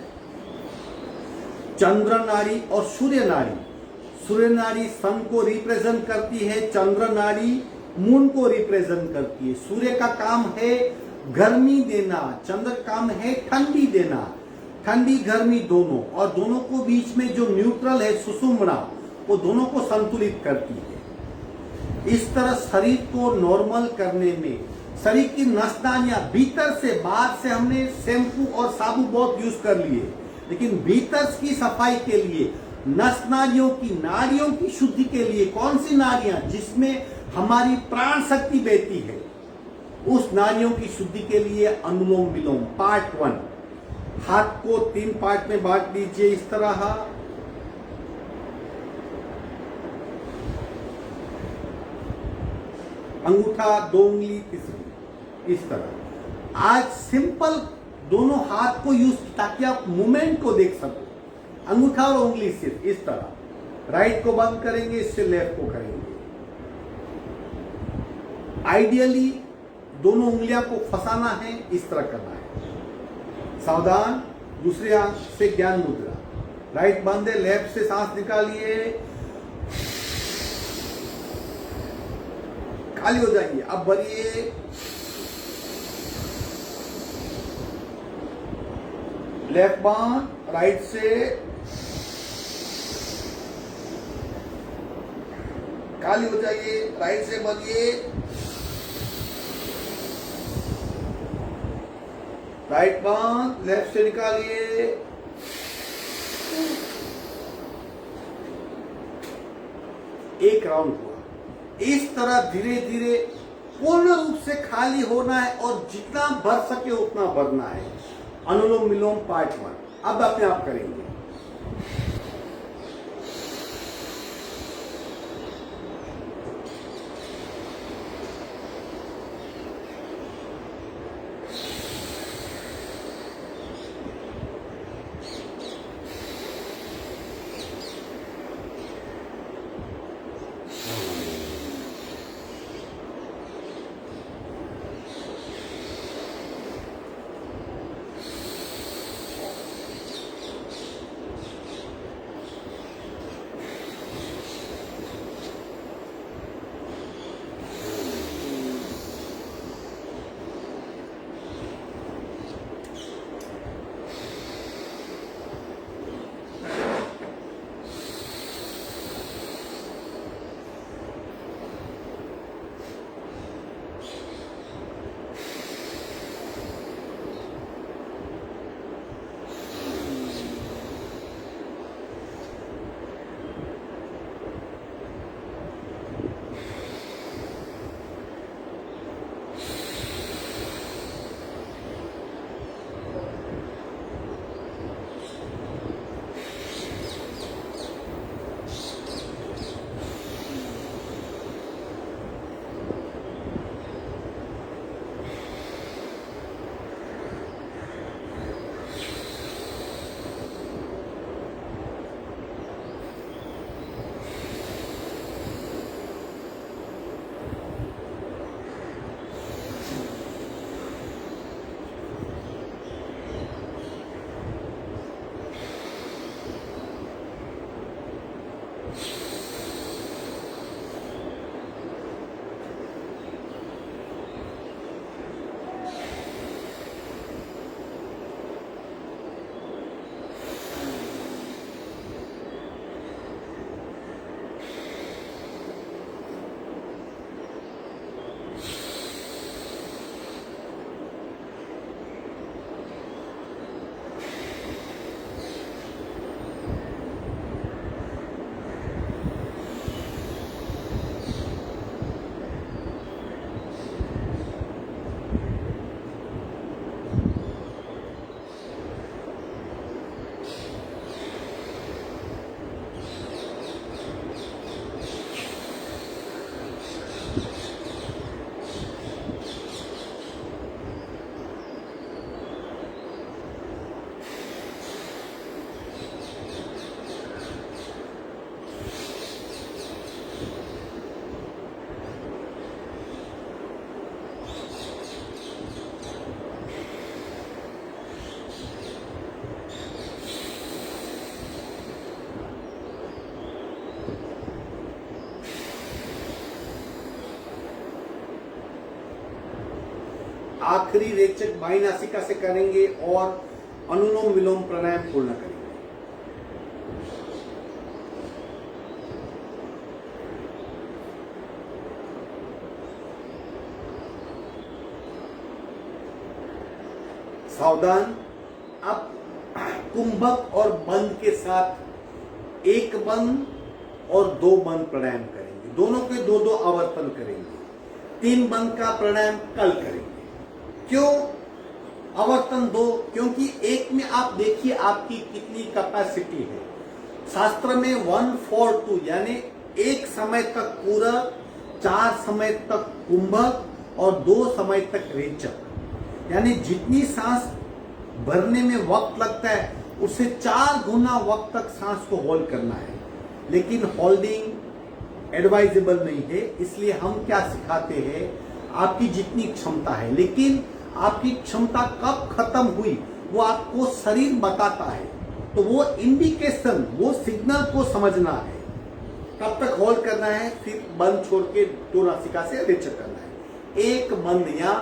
चंद्र नाड़ी और सूर्य नाड़ी। सूर्य नाड़ी सन को रिप्रेजेंट करती है, चंद्र नाड़ी मून को रिप्रेजेंट करती है। सूर्य का काम है गर्मी देना, चंद्र का काम है ठंडी देना, ठंडी गर्मी दोनों, और दोनों को बीच में जो न्यूट्रल है सुषुम्ना, वो दोनों को संतुलित करती है। इस तरह शरीर को नॉर्मल करने में शरीर की नस नाड़ियां भीतर से, बाहर से हमने शैम्पू और साबुन बहुत यूज कर लिए, लेकिन भीतर की सफाई के लिए नस नाड़ियों की शुद्धि के लिए कौन सी नाड़ियां जिसमें हमारी प्राण शक्ति बहती है, उस नाड़ियों की शुद्धि के लिए अनुलोम विलोम पार्ट 1। हाथ को 3 पार्ट में बांट लीजिए इस तरह। अंगूठा 2 उंगली तीसरी, इस तरह। आज सिंपल दोनों हाथ को यूज, ताकि आप मूवमेंट को देख सको। अंगूठा और उंगली सिर्फ इस तरह। राइट को बंद करेंगे, इससे लेफ्ट को करेंगे। आइडियली दोनों उंगलियां को फंसाना है, इस तरह करना है। सावधान, दूसरी आंख से ज्ञान मुद्रा। राइट बंद है, लेफ्ट से सांस निकालिए, खाली हो जाइए। अब भरिए, लेफ्ट बांध, राइट से खाली हो जाइए, राइट से भरिए, राइट बांध, लेफ्ट से निकालिए। एक राउंड हुआ। इस तरह धीरे धीरे पूर्ण रूप से खाली होना है, और जितना भर सके उतना भरना है। अनुलोम विलोम पार्ट 1 अब अपने आप करेंगे। आखिरी रेचक बाई नासिका से करेंगे और अनुलोम विलोम प्राणायाम पूर्ण करेंगे। सावधान, अब कुंभक और बंद के साथ एक बंद और दो बंद प्राणायाम करेंगे। दोनों के दो दो आवर्तन करेंगे। 3 बंद का प्राणायाम कल करेंगे। क्यों आवर्तन 2? क्योंकि एक में आप देखिए आपकी कितनी कैपेसिटी है। शास्त्र में 1-4-2 यानी एक समय तक पूरक, 4 समय तक कुंभक और 2 समय तक रेचक, यानी जितनी सांस भरने में वक्त लगता है उससे 4 गुना वक्त तक सांस को होल्ड करना है। लेकिन होल्डिंग एडवाइजेबल नहीं है, इसलिए हम क्या सिखाते हैं, आपकी जितनी क्षमता है, लेकिन आपकी क्षमता कब खत्म हुई वो आपको शरीर बताता है। तो वो इंडिकेशन, वो सिग्नल को समझना है, कब तक होल्ड करना है, फिर बंद छोड़ के 2 नासिका से रेचक करना है। एक बंद या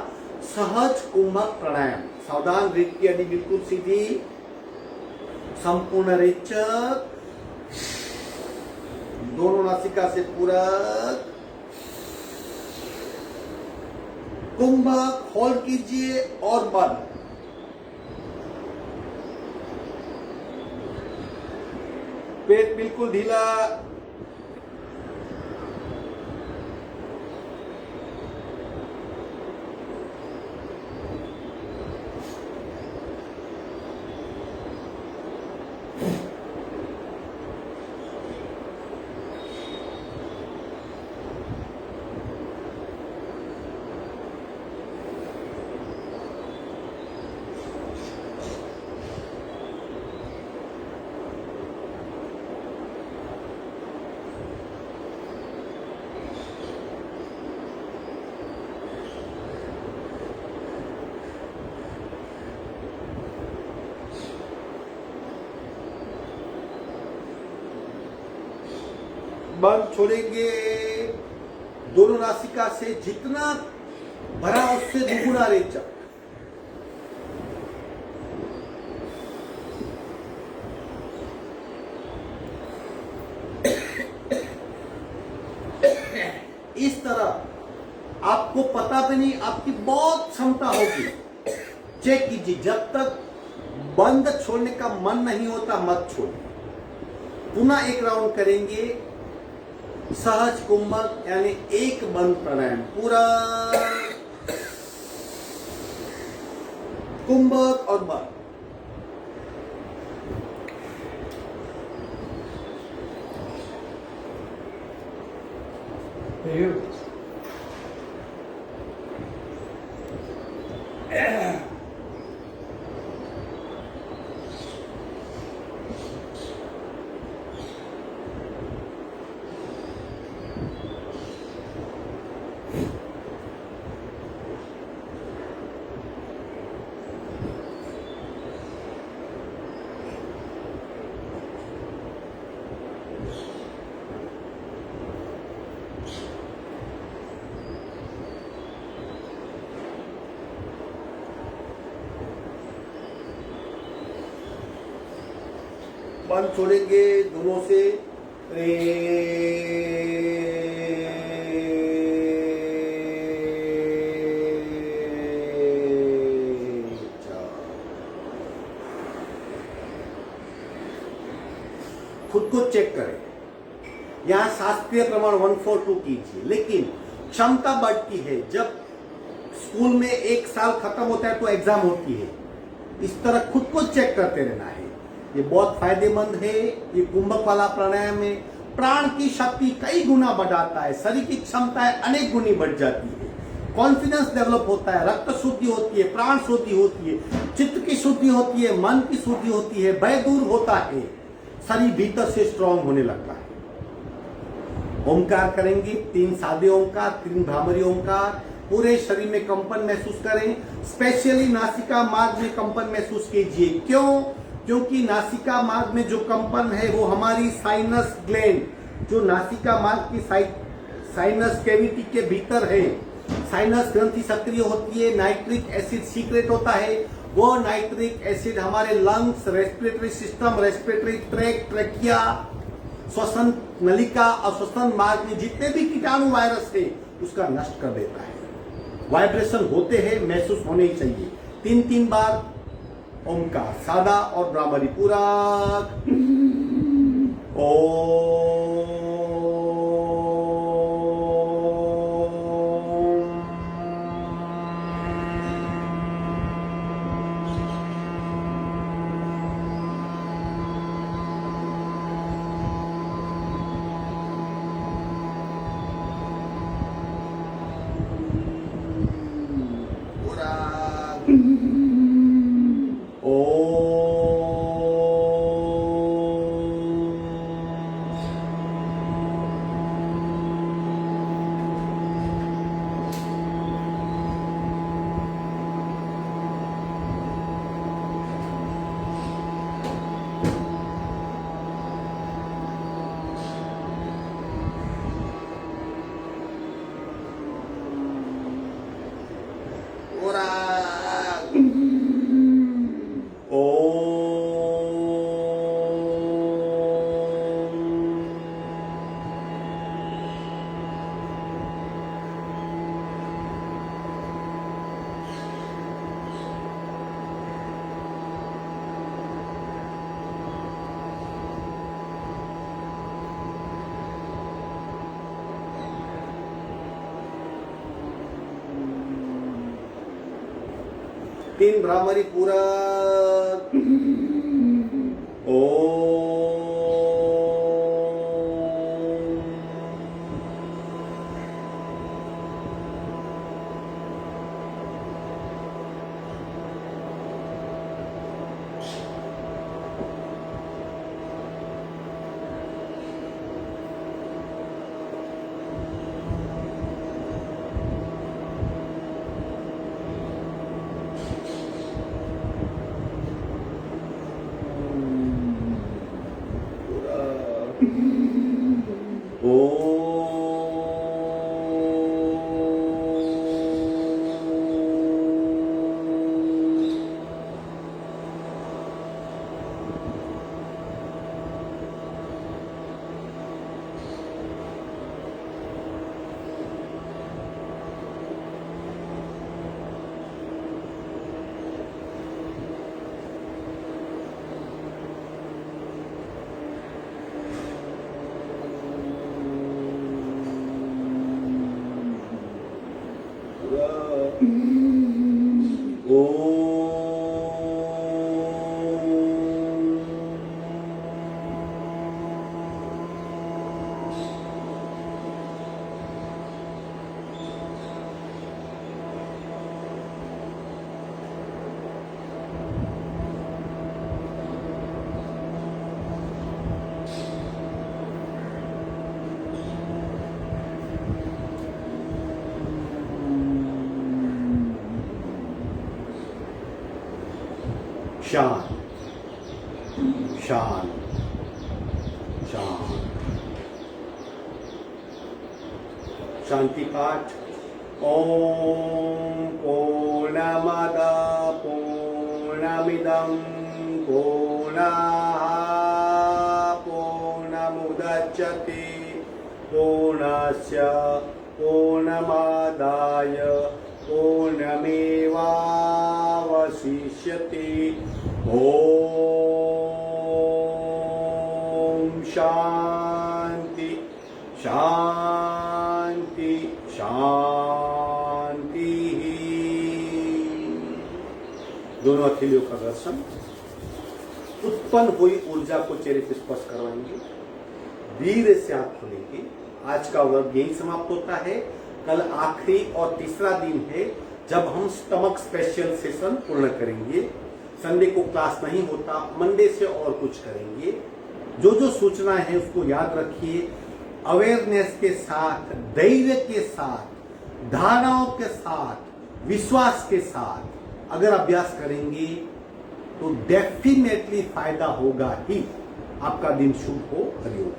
सहज कुंभक प्राणायाम। सावधान, रीढ़ की हड्डी बिल्कुल सीधी, संपूर्ण रेचक, दोनों नासिका से पूरक, कुंभक होल्ड कीजिए और बंद। पेट बिल्कुल ढीला, बंद छोड़ेंगे। दोनों नासिका से जितना भरा उससे दुगुना रेचक। इस तरह आपको पता भी नहीं, आपकी बहुत क्षमता होगी। चेक कीजिए, जब तक बंद छोड़ने का मन नहीं होता मत छोड़िए। पुनः एक राउंड करेंगे सहज कुंभक यानी एक बंद प्राणायाम, पूरा कुंभक और बंद। बंद छोड़ेंगे दोनों से। खुद को चेक करें। यहाँ शास्त्रीय प्रमाण 1-4-2 कीजिए, लेकिन क्षमता बढ़ती है। जब स्कूल में 1 साल खत्म होता है तो एग्जाम होती है। इस तरह खुद को चेक करते रहना है। ये बहुत फायदेमंद है। ये कुंभक वाला प्राणायाम है, प्राण की शक्ति कई गुना बढ़ाता है, शरीर की क्षमताएं अनेक गुनी बढ़ जाती है, कॉन्फिडेंस डेवलप होता है, रक्त शुद्धि होती है, प्राण शुद्धि होती है, चित्त की शुद्धि होती है, मन की शुद्धि होती है, भय दूर होता है, शरीर भीतर से स्ट्रांग होने लगता है। ओंकार करेंगे, 3 सादे ओंकार, 3 भ्रामरी ओंकार। पूरे शरीर में कंपन महसूस करें, स्पेशली नासिका मार्ग में कंपन महसूस कीजिए। क्यों? क्योंकि नासिका मार्ग में जो कंपन है वो हमारी साइनस ग्लैंड, जो नासिका मार्ग की साइनस कैविटी के भीतर है, साइनस ग्रंथि सक्रिय होती है, नाइट्रिक एसिड सीक्रेट होता है, वो नाइट्रिक एसिड हमारे lungs, respiratory system, respiratory tract, trachea, श्वसन नलिका और श्वसन मार्ग में जितने भी कीटाणु वायरस है उसका नष्ट कर देता है। वाइब्रेशन होते हैं, महसूस होने ही चाहिए। 3 बार ओमकार सादा और ब्राह्मरी पूरक। तीन भ्रामरी पूरक। शांत शांत शांत। शांति पाठ। ओम पूर्णमद पूर्णमिदं पूर्णाः पूर्णमुदच्यते पूर्णस्य पूर्णमादाय पूर्णमेवावशिष्यते। ओम शांति शांति शांति। दोनों हथेलियों का दर्शन। उत्पन्न हुई ऊर्जा को चेहरे पर स्पर्श करवाएंगे, धीरे से आंख खोलेंगे। आज का वर्ग यही समाप्त होता है। कल आखिरी और तीसरा दिन है जब हम स्टमक स्पेशल सेशन पूर्ण करेंगे। संडे को क्लास नहीं होता, मंडे से और कुछ करेंगे। जो जो सूचना है उसको याद रखिए। अवेयरनेस के साथ, धैर्य के साथ, धारणाओं के साथ, विश्वास के साथ अगर अभ्यास करेंगे तो डेफिनेटली फायदा होगा ही। आपका दिन शुभ हो। हरिओम।